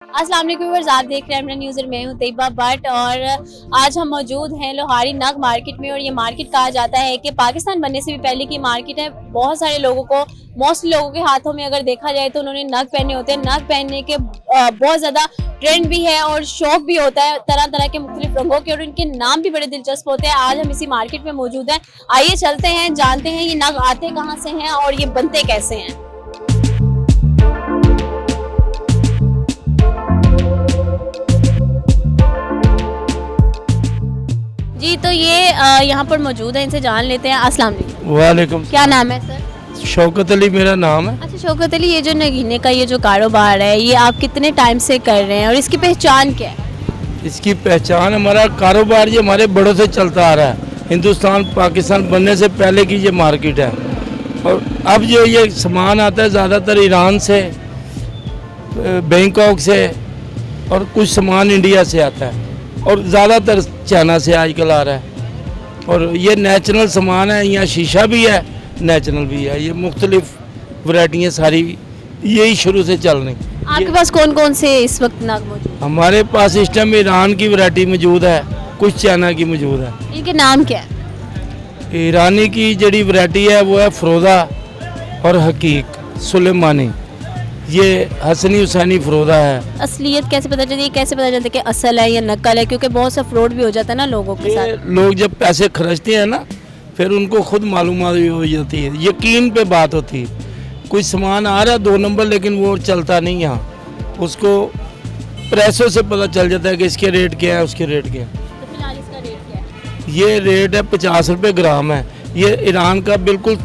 अस्सलाम वालेकुम व्यूअर्स, आप देख रहे हैं अपना न्यूज़। मैं हूं तैयबा भट्ट और आज हम मौजूद हैं लोहारी नग मार्केट में। और ये मार्केट कहा जाता है कि पाकिस्तान बनने से भी पहले की मार्केट है। बहुत सारे लोगों को, मोस्टली लोगों के हाथों में अगर देखा जाए तो उन्होंने नग पहने होते हैं। नग पहनने के बहुत ज़्यादा ट्रेंड भी है और शौक भी होता है तरह तरह के मुख्तलिफ रंगों के, और इनके नाम भी बड़े दिलचस्प होते हैं। आज हम इसी मार्केट में मौजूद हैं, आइए चलते हैं, जानते हैं ये नग आते कहाँ से हैं और ये बनते कैसे हैं। जी तो ये यहाँ पर मौजूद है, इनसे जान लेते हैं। अस्सलाम वालेकुम। वालेकुम। क्या नाम है सर? शौकत अली मेरा नाम है। अच्छा शौकत अली, ये जो नगीने का ये जो कारोबार है ये आप कितने टाइम से कर रहे हैं और इसकी पहचान क्या है? इसकी पहचान, हमारा कारोबार ये हमारे बड़ों से चलता आ रहा है। हिंदुस्तान पाकिस्तान बनने से पहले की ये मार्केट है। और अब जो ये सामान आता है ज़्यादातर ईरान से, बैंकॉक से, और कुछ सामान इंडिया से आता है, और ज़्यादातर चाइना से आजकल आ रहा है। और ये नेचुरल सामान है, यहाँ शीशा भी है, नेचुरल भी है। ये मुख्तलिफ वैरायटियाँ सारी यही शुरू से चल रही। आपके पास कौन कौन से इस वक्त नग मौजूद हैं? हमारे पास इस टाइम ईरान की वैरायटी मौजूद है, कुछ चाइना की मौजूद है। इनके नाम क्या है? ईरानी की जड़ी वैरायटी है वो है फ़रोदा और हकीक सुलेमानी। ये हसनी हुसैनी फ़रोदा है। असलियत कैसे पता चलती है, कैसे पता चलता है कि असल है या नकल है? क्योंकि बहुत सा फ्रॉड भी हो जाता है ना लोगों के ये साथ। लोग जब पैसे खर्चते हैं ना, फिर उनको खुद मालूमात भी हो जाती है, यकीन पे बात होती है। कुछ सामान आ रहा है 2 नंबर, लेकिन वो चलता नहीं यहाँ, उसको प्रेसों से पता चल जाता है कि इसके रेट क्या है, उसके रेट क्या है। तो फिलहाल इसका रेट क्या है? ये रेट है 50 रुपये ग्राम है। ये ईरान का बिल्कुल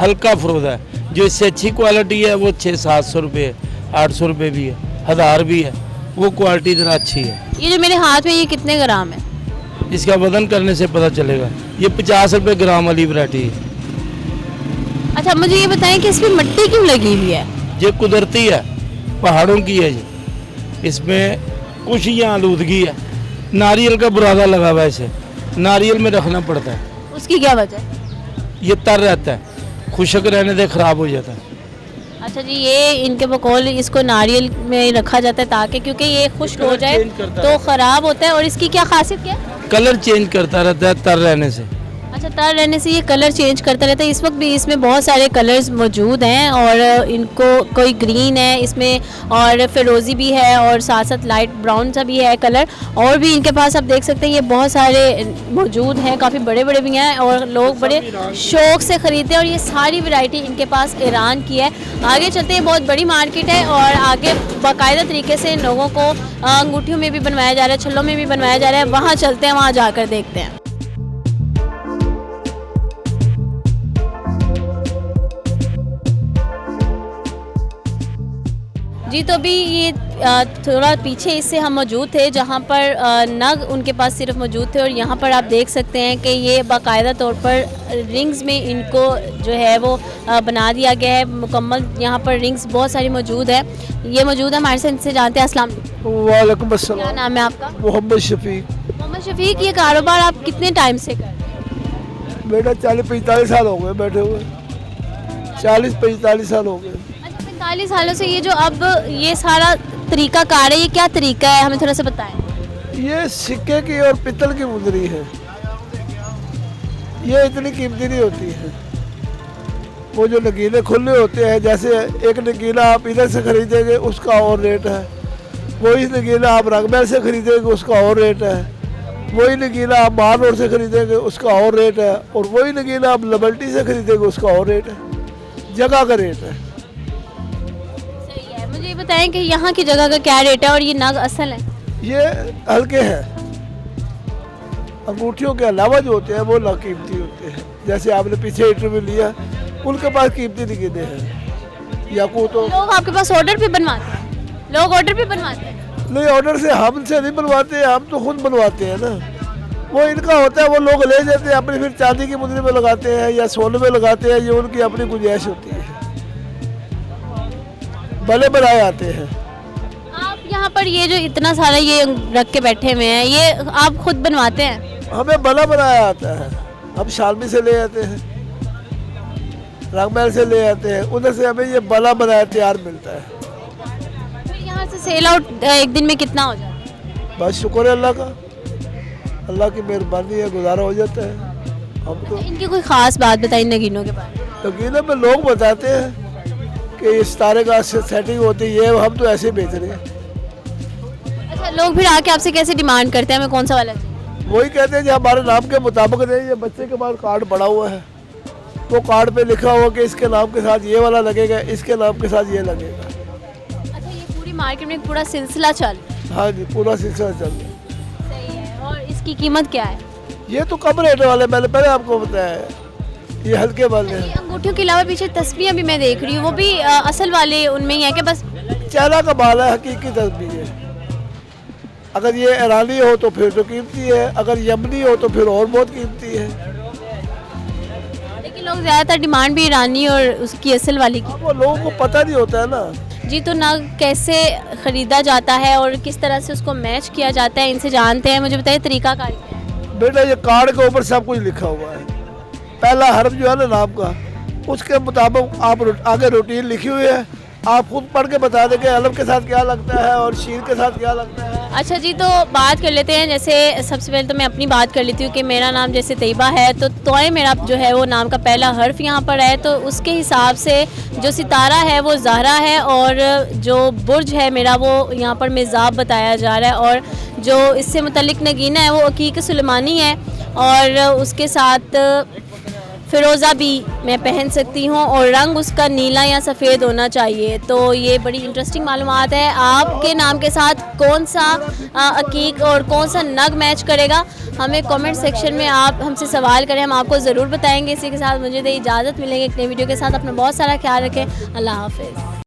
हल्का फ़रोदा है। जो इससे अच्छी क्वालिटी है वो 600-700 रुपये है, 800 रुपये भी है, 1000 भी है। वो क्वालिटी ज़रा अच्छी है। ये जो मेरे हाथ में ये कितने ग्राम है? इसका वजन करने से पता चलेगा। ये 50 रुपये ग्राम वाली वैरायटी है। अच्छा मुझे ये बताएं कि इसमें मिट्टी क्यों लगी हुई है? ये कुदरती है, पहाड़ों की है। ये इसमें कुछ यहाँ आलूदगी है। नारियल का बुरादा लगा हुआ है, इसे नारियल में रखना पड़ता है। उसकी क्या वजह है? ये तर रहता है, खुशक रहने से ख़राब हो जाता है। अच्छा जी, ये इनके बकौल इसको नारियल में रखा जाता है ताकि, क्योंकि ये खुश्क हो जाए चेंज करता तो है। ख़राब होता है। और इसकी क्या खासियत क्या है? कलर चेंज करता रहता है तर रहने से। अच्छा, तर रहने से ये कलर चेंज करता रहता है। इस वक्त भी इसमें बहुत सारे कलर्स मौजूद हैं और इनको कोई ग्रीन है इसमें, और फिरोज़ी भी है, और साथ साथ लाइट ब्राउन सा भी है कलर। और भी इनके पास आप देख सकते हैं ये बहुत सारे मौजूद हैं, काफ़ी बड़े बड़े भी हैं और लोग बड़े शौक़ से ख़रीदते हैं। और ये सारी वैरायटी इनके पास ईरान की है। आगे चलते हैं, बहुत बड़ी मार्केट है और आगे बाकायदा तरीके से इन लोगों को अंगूठियों में भी बनवाया जा रहा है, छल्लों में भी बनवाया जा रहा है। वहाँ चलते हैं, वहाँ जाकर देखते हैं। जी तो अभी ये थोड़ा पीछे इससे हम मौजूद थे जहाँ पर नग उनके पास सिर्फ मौजूद थे। और यहाँ पर आप देख सकते हैं कि ये बाकायदा तौर पर रिंग्स में इनको जो है वो बना दिया गया है मुकम्मल। यहाँ पर रिंग्स बहुत सारी मौजूद है। ये मौजूद है हमारे से, इनसे जानते हैं। अस्सलाम वालेकुम। वालेकुम क्या अस्सलाम। नाम है आपका? मोहम्मद शफीक। मोहम्मद शफीक, ये कारोबार आप कितने टाइम से कर रहे हैं? बेटा 40-45 साल हो गए बैठे हुए, 40-45 साल हो गए। अच्छा, 45 सालों से ये जो अब ये सारा तरीका कार है, ये क्या तरीका है, हमें थोड़ा सा बताएं। ये सिक्के की और पित्तल की मुंदरी है। ये इतनी कीमती नहीं होती है। वो जो नगीले खुले होते हैं, जैसे एक नगीला आप इधर से खरीदेंगे उसका और रेट है, वही नगीला आप रंगमहल से खरीदेंगे उसका और रेट है, वही नगीला आप माल रोड से खरीदेंगे उसका और रेट है, और वही नगीला आप लिबर्टी से खरीदेंगे उसका और रेट है। जगह का रेट है। सही है। मुझे ये बताएं कि यहाँ की जगह का क्या रेट है और ये नग असल है? ये हल्के हैं। अंगूठियों के अलावा जो होते हैं वो लाकीमती होते हैं। जैसे आपने पीछे इंटरव्यू लिया, उनके पास कीमती नगीने हैं। याकूत तो लोग आपके पास ऑर्डर पे बनवाते हैं? लोग ऑर्डर पे बनवाते हैं? नहीं, ऑर्डर से हमसे नहीं बनवाते, हम तो खुद बनवाते हैं ना। वो इनका होता है, वो लोग ले जाते हैं अपनी, फिर चांदी की मुंदरी में लगाते हैं या सोने में लगाते हैं। ये उनकी अपनी गुंजाइश होती है। भले बनाए आते हैं। आप यहाँ पर ये जो इतना सारा ये रख के बैठे हुए हैं, ये आप खुद बनवाते हैं? हमें भला बनाया आता है। हम शालमी से ले आते हैं, रंगमहल से ले आते हैं, उधर से हमें ये भला बनाया तैयार मिलता है। फिर यहाँ से सेल आउट एक दिन में कितना हो जाता है? बस शुक्र है अल्लाह का, अल्लाह की मेहरबानी है, गुजारा हो जाता है। हम तो इनकी कोई ख़ास बात बताइए नगीनों के बारे में। नगीने में लोग बताते हैं कि इस तारे का सेटिंग होती है, ये हम तो ऐसे बेच रहे हैं। अच्छा, लोग फिर आके आपसे कैसे डिमांड करते हैं हमें कौन सा वाला चाहिए? वही कहते हैं जो हमारे नाम के मुताबिक नहीं, ये बच्चे के पास कार्ड पड़ा हुआ है, वो कार्ड पे लिखा हुआ कि इसके नाम के साथ ये वाला लगेगा, इसके नाम के साथ ये लगेगा। अच्छा, ये पूरी मार्केट में एक पूरा सिलसिला चल रहा है। हाँ जी, पूरा सिलसिला चल रहा है। सही है। और इसकी कीमत क्या है? ये तो कम रेट वाले, मैंने पहले आपको बताया है, ये हल्के वाले ये हैं। अंगूठियों के अलावा पीछे तस्वीरें भी मैं देख रही हूँ, वो भी असल वाले उनमें ही है कि बस? चाइना का माल है, हकीकी तस्वीर है। अगर ये ईरानी हो तो फिर तो कीमती है, अगर यमनी हो तो फिर और बहुत कीमती है। लेकिन लोग ज़्यादातर डिमांड भी ईरानी और उसकी असल वाली की। अब वो लोगों को पता नहीं होता है ना। जी, तो नग कैसे ख़रीदा जाता है और किस तरह से उसको मैच किया जाता है, इनसे जानते हैं। मुझे बताइए तरीकाकार क्या है? बेटा, ये कार्ड के ऊपर सब कुछ लिखा हुआ है, पहला हर्फ जो है ना नाम का, उसके मुताबिक आप आगे रूटीन लिखी हुई है, आप खुद पढ़ के बता देंगे अलफ के साथ क्या लगता है और शीर के साथ क्या लगता है। अच्छा जी, तो बात कर लेते हैं। जैसे सबसे पहले तो मैं अपनी बात कर लेती हूँ कि मेरा नाम जैसे तैयबा है, तो तोय मेरा जो है वो नाम का पहला हर्फ यहाँ पर है, तो उसके हिसाब से जो सितारा है वो ज़हरा है, और जो बुर्ज है मेरा वो यहाँ पर मिज़ाब बताया जा रहा है, और जो इससे मुतल्लिक नगीना है वो अकीक सुलेमानी है, और उसके साथ फ़िरोज़ा भी मैं पहन सकती हूँ, और रंग उसका नीला या सफ़ेद होना चाहिए। तो ये बड़ी इंटरेस्टिंग मालूमात है। आपके नाम के साथ कौन सा अकीक और कौन सा नग मैच करेगा, हमें कमेंट सेक्शन में आप हमसे सवाल करें, हम आपको ज़रूर बताएंगे। इसी के साथ मुझे दे इजाज़त, मिलेंगे एक नई वीडियो के साथ। अपना बहुत सारा ख्याल रखें। अल्लाह हाफ़िज़।